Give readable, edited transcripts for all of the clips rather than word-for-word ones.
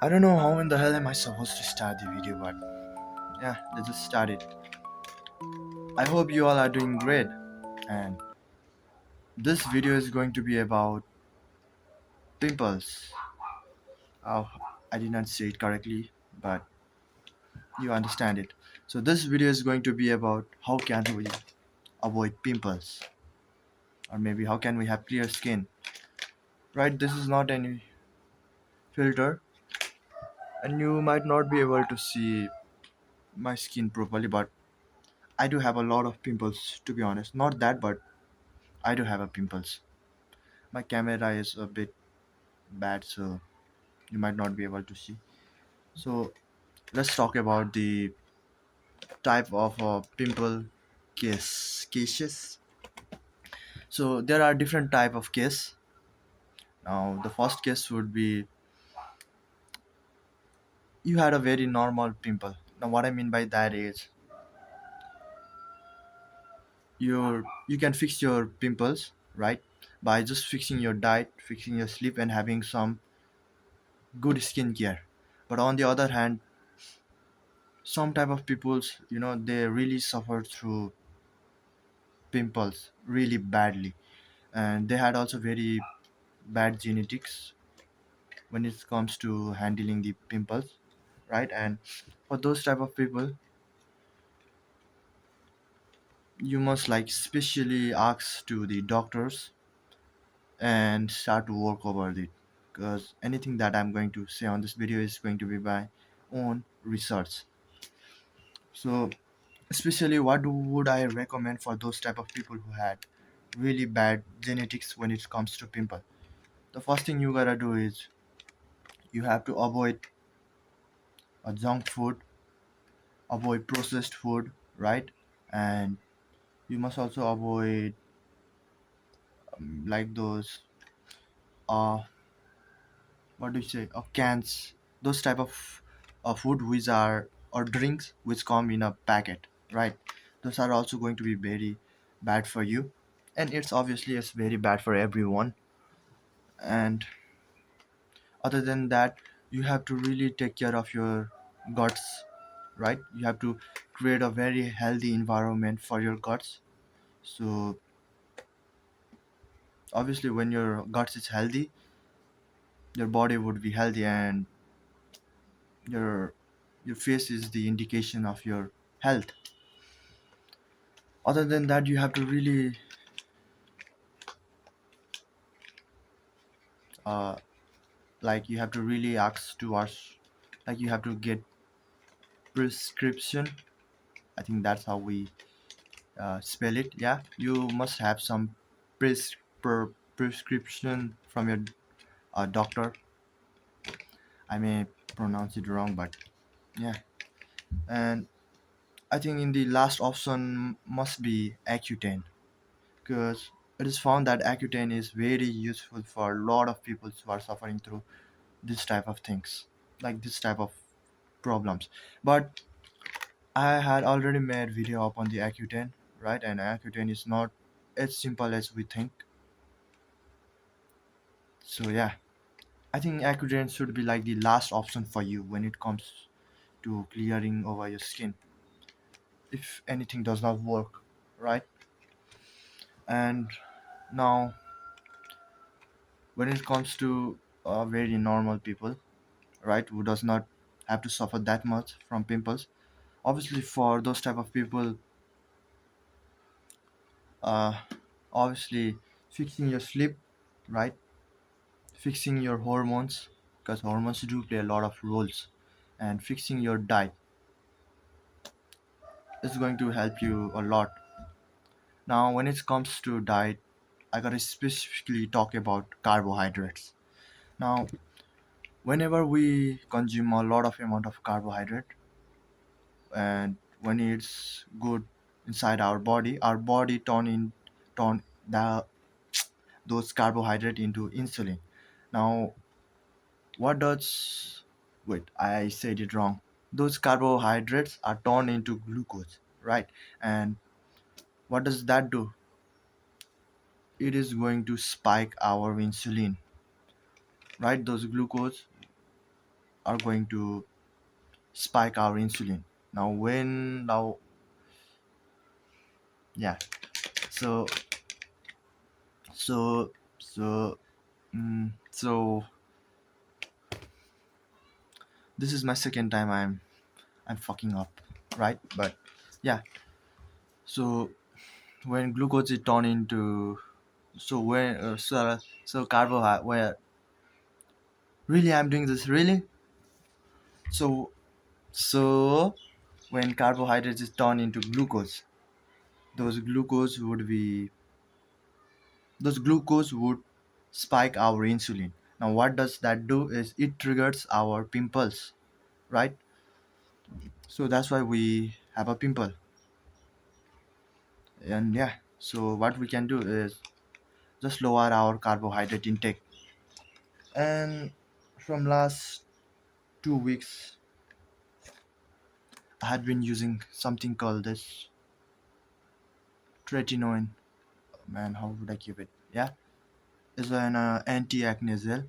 I don't know how in the hell am I supposed to start the video, but yeah, let's just start it. I hope you all are doing great, and this video is going to be about pimples. Oh, I did not say it correctly, but you understand it. So this video is going to be about how can we avoid pimples, or maybe how can we have clear skin. Right? This is not any filter, and you might not be able to see my skin properly, but I do have a lot of pimples, to be honest. Not that, but I do have a pimples. My camera is a bit bad, so you might not be able to see. So let's talk about the type of pimple cases. So there are different type of case. Now the first case would be you had a very normal pimple. Now what I mean by that is you can fix your pimples, right, by just fixing your diet, fixing your sleep, and having some good skincare. But on the other hand, some type of peoples, they really suffer through pimples really badly, and they had also very bad genetics when it comes to handling the pimples, right? And for those type of people, you must like specially ask to the doctors and start to work over it, because anything that I'm going to say on this video is going to be by own research. So especially would I recommend for those type of people who had really bad genetics when it comes to pimple? The first thing you gotta do is you have to avoid junk food, avoid processed food, right? And you must also avoid like those uh what do you say, cans, those type of food which are, or drinks which come in a packet, right? Those are also going to be very bad for you, and it's very bad for everyone. And other than that, you have to really take care of your guts, right? You have to create a very healthy environment for your guts. So obviously when your guts is healthy, your body would be healthy, and your your face is the indication of your health. Other than that, you have to really uh like you have to really ask to us, like you have to get prescription. I think that's how we spell it. Yeah, you must have some prescription from your doctor. I may pronounce it wrong, but yeah. And I think in the last option must be Accutane, because it is found that Accutane is very useful for a lot of people who are suffering through this type of things, like this type of problems. But I had already made video up on the Accutane, right? And Accutane is not as simple as we think. So yeah, I think Accutane should be like the last option for you when it comes to clearing over your skin if anything does not work, right? And now when it comes to very normal people, right, who does not have to suffer that much from pimples, obviously for those type of people, uh, obviously fixing your sleep, right, fixing your hormones, because hormones do play a lot of roles, and fixing your diet is going to help you a lot. Now when it comes to diet, I gotta specifically talk about carbohydrates. Now whenever we consume a lot of amount of carbohydrate, and when it's good inside our body turn the those carbohydrate into insulin. Now what does wait, I said it wrong. Those carbohydrates are turned into glucose, right? And what does that do? It is going to spike our insulin. right? Those glucose are going to spike our insulin. Now yeah. So so so so this is my second time I'm fucking up, right? But yeah. So when glucose is turned into so carbohydrate where really I'm doing this really so so when carbohydrates is turned into glucose, those glucose would be those glucose would spike our insulin. Now what does that do is it triggers our pimples, right? So that's why we have a pimple. And yeah, so what we can do is just lower our carbohydrate intake. And from last 2 weeks I had been using something called this tretinoin. Man, how would I keep it? Yeah, it's an anti-acne gel.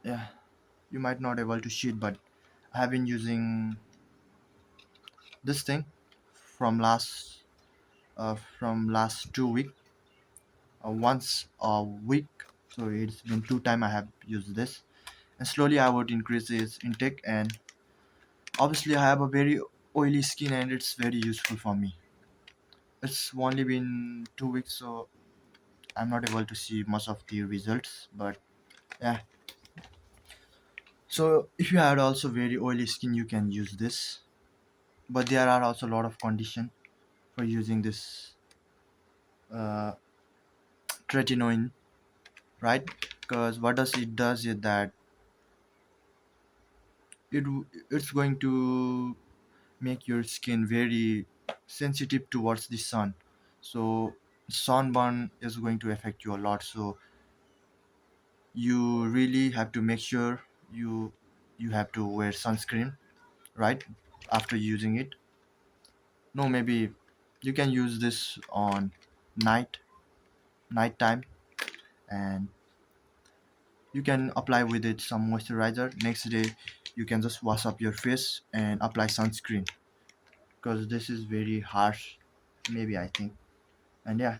Yeah, you might not able to see it, but I have been using this thing from last 2 week, once a week. So it's been 2 time I have used this, and slowly I would increase its intake. And obviously I have a very oily skin, and it's very useful for me. It's only been 2 weeks, so I'm not able to see much of the results, but yeah. So if you had also very oily skin, you can use this, but there are also a lot of condition for using this uh, tretinoin, right? Because what does it does is that it's going to make your skin very sensitive towards the sun. So sunburn is going to affect you a lot. So you really have to make sure you have to wear sunscreen, right, after using it. No, maybe you can use this on night time, and you can apply with it some moisturizer. Next day you can just wash up your face and apply sunscreen, because this is very harsh, maybe I think. And yeah,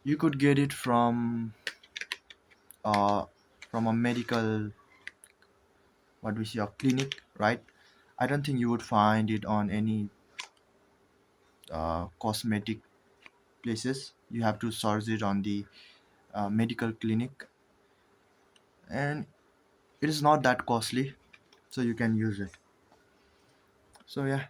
you could get it uh from a medical, what we say, a clinic, right? I don't think you would find it on any cosmetic places. You have to source it on the medical clinic, and it is not that costly, so you can use it. So yeah.